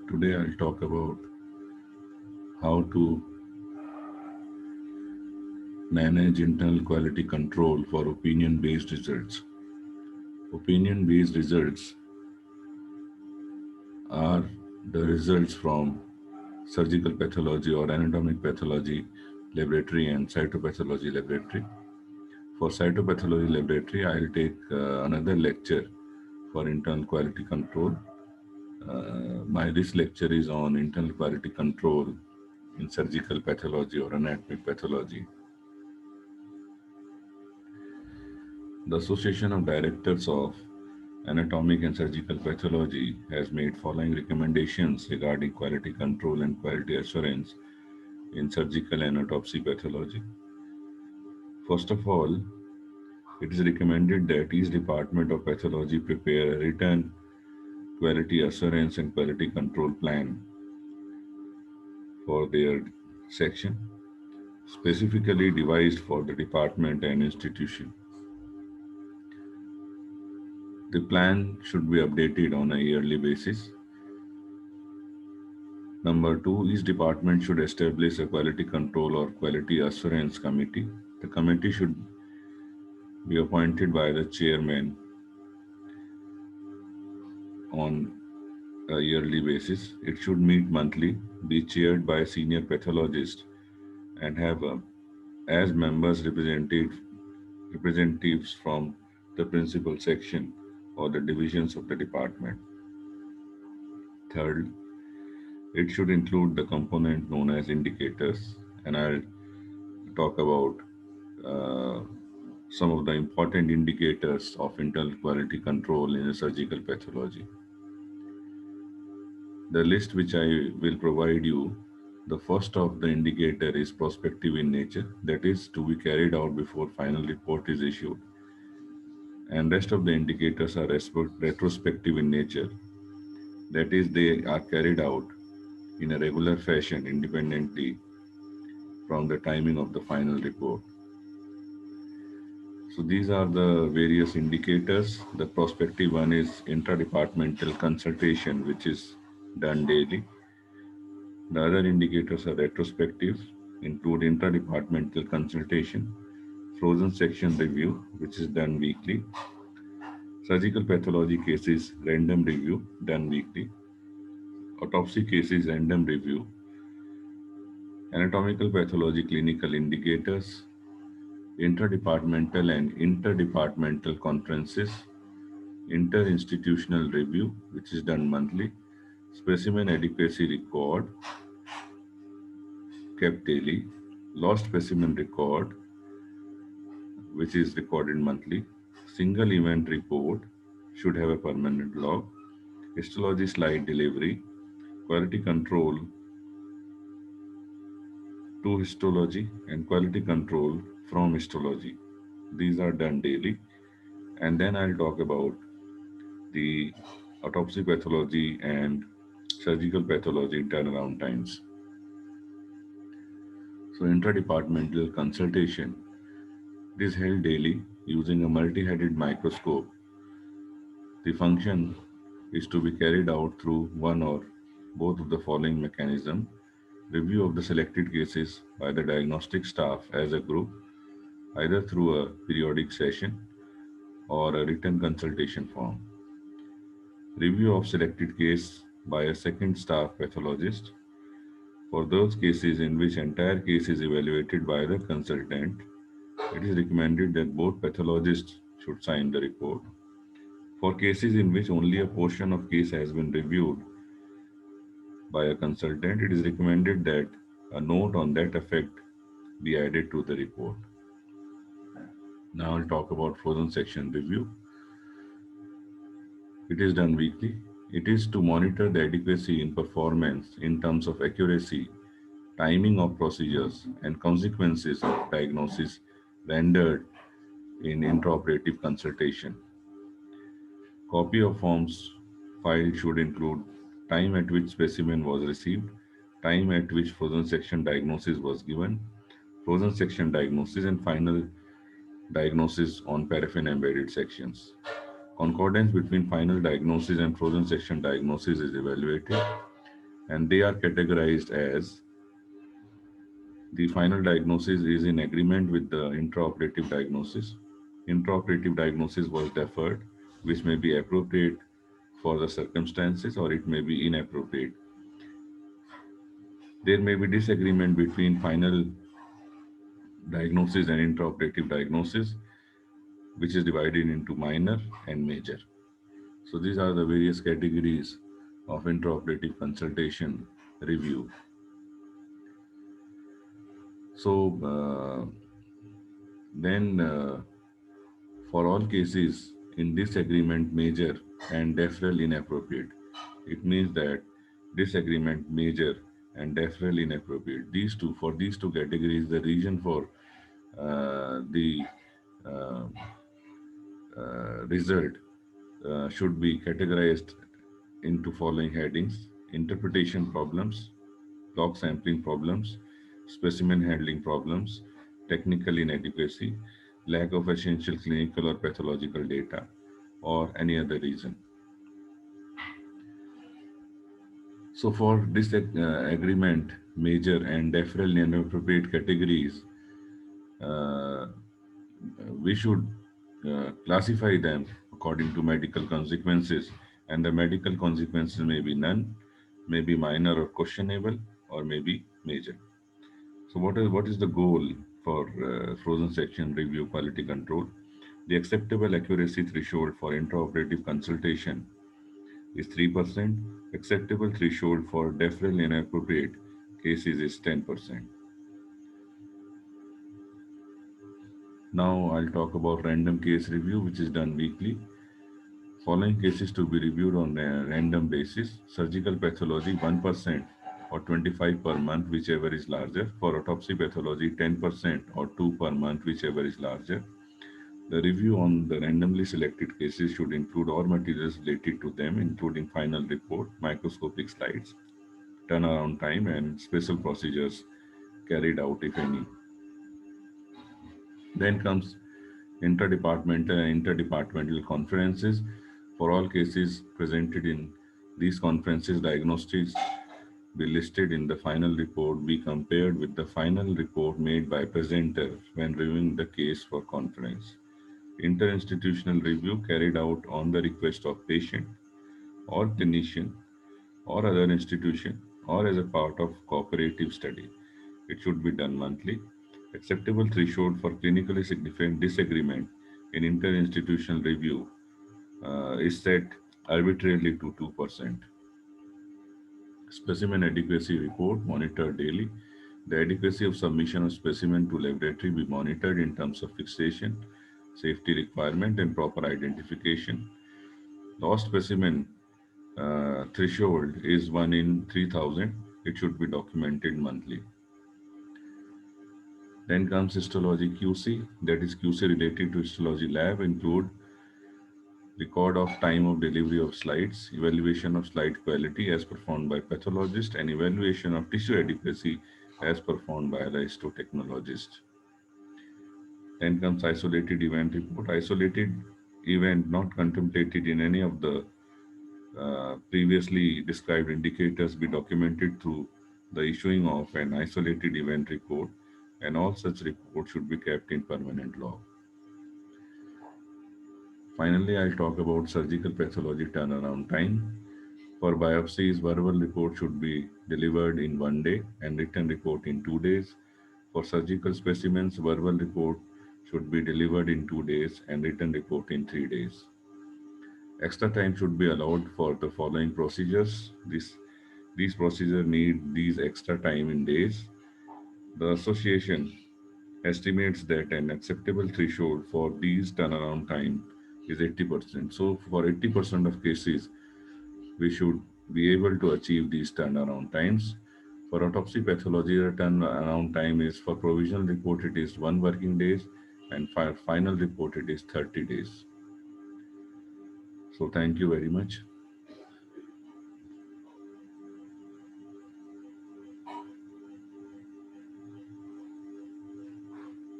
Today I'll talk about how to manage internal quality control for opinion-based results. Opinion-based results are the results from surgical pathology or anatomic pathology laboratory and cytopathology laboratory. For cytopathology laboratory, I'll take another lecture for internal quality control. My this lecture is on internal quality control in surgical pathology or anatomic pathology. The Association of Directors of Anatomic and Surgical Pathology has made following recommendations regarding quality control and quality assurance in surgical and autopsy pathology. First of all, it is recommended that each department of pathology prepare a written quality assurance and quality control plan for their section, specifically devised for the department and institution. The plan should be updated on a yearly basis. Number two, each department should establish a quality control or quality assurance committee. The committee should be appointed by the chairman on a yearly basis. It should meet monthly, be chaired by a senior pathologist, and have as members representatives from the principal section or the divisions of the department. Third, it should include the component known as indicators, and I'll talk about uh, some of the important indicators of internal quality control in a surgical pathology. The list which I will provide you, the first of the indicator is prospective in nature, that is to be carried out before final report is issued. And rest of the indicators are retrospective in nature, that is they are carried out in a regular fashion independently from the timing of the final report. So these are the various indicators. The prospective one is intradepartmental consultation, which is done daily. The other indicators are retrospective, include intradepartmental consultation, frozen section review, which is done weekly, surgical pathology cases random review, done weekly, autopsy cases random review, anatomical pathology clinical indicators, interdepartmental and interdepartmental conferences, interinstitutional review, which is done monthly, specimen adequacy record kept daily, lost specimen record, which is recorded monthly, single event report should have a permanent log, histology slide delivery, quality control to histology, and quality control from histology. These are done daily. And then I'll talk about the autopsy pathology and surgical pathology turnaround times. So, intradepartmental consultation, it is held daily using a multi-headed microscope. The function is to be carried out through one or both of the following mechanism: review of the selected cases by the diagnostic staff as a group, either through a periodic session or a written consultation form, review of selected case by a second staff pathologist. For those cases in which entire case is evaluated by the consultant, it is recommended that both pathologists should sign the report. For cases in which only a portion of case has been reviewed by a consultant, it is recommended that a note on that effect be added to the report. Now I'll talk about frozen section review. It is done weekly. It is to monitor the adequacy in performance in terms of accuracy, timing of procedures, and consequences of diagnosis rendered in intraoperative consultation. Copy of forms filed should include time at which specimen was received, time at which frozen section diagnosis was given, frozen section diagnosis, and final diagnosis on paraffin embedded sections. Concordance between final diagnosis and frozen section diagnosis is evaluated. and they are categorized as: the final diagnosis is in agreement with the intraoperative diagnosis. Intraoperative diagnosis was deferred, which may be appropriate for the circumstances or it may be inappropriate. There may be disagreement between final diagnosis and intraoperative diagnosis, which is divided into minor and major. So these are the various categories of intraoperative consultation review. So then for all cases in disagreement major and deferral inappropriate, it means that disagreement major and deferral inappropriate. These two categories, the reason for the uh, result should be categorized into following headings: interpretation problems, log sampling problems, specimen handling problems, technical inadequacy, lack of essential clinical or pathological data, or any other reason. So, for this agreement, major and deferral inappropriate categories, uh, we should classify them according to medical consequences, and the medical consequences may be none, may be minor or questionable, or may be major. So, what is the goal for frozen section review quality control? The acceptable accuracy threshold for intraoperative consultation is 3%. Acceptable threshold for deferral inappropriate cases is 10%. Now I'll talk about random case review, which is done weekly. Following cases to be reviewed on a random basis: surgical pathology 1% or 25 per month, whichever is larger. For autopsy pathology 10% or 2 per month, whichever is larger. The review on the randomly selected cases should include all materials related to them, including final report, microscopic slides, turnaround time, and special procedures carried out, if any. Then comes interdepartmental and interdepartmental conferences. For all cases presented in these conferences, diagnostics be listed in the final report, be compared with the final report made by presenter when reviewing the case for conference. Interinstitutional review carried out on the request of patient or clinician or other institution or as a part of cooperative study. It should be done monthly. Acceptable threshold for clinically significant disagreement in interinstitutional review is set arbitrarily to 2%. Specimen adequacy report monitored daily. The adequacy of submission of specimen to laboratory be monitored in terms of fixation, safety requirement, and proper identification. Lost specimen threshold is 1 in 3000. It should be documented monthly. Then comes histology QC, that is QC related to histology lab, include record of time of delivery of slides, evaluation of slide quality as performed by pathologist, and evaluation of tissue adequacy as performed by the histotechnologist. Then comes isolated event report. Isolated event not contemplated in any of the previously described indicators be documented through the issuing of an isolated event report, and all such reports should be kept in permanent log. Finally, I'll talk about surgical pathology turnaround time. For biopsies, verbal report should be delivered in 1 day and written report in 2 days. For surgical specimens, verbal report should be delivered in 2 days and written report in 3 days. Extra time should be allowed for the following procedures. These procedures need these extra time in days. The association estimates that an acceptable threshold for these turnaround time is 80%. So for 80% of cases, we should be able to achieve these turnaround times. For autopsy pathology, the turnaround time is for provisional report it is 1 working days, and for final report it is 30 days. So thank you very much.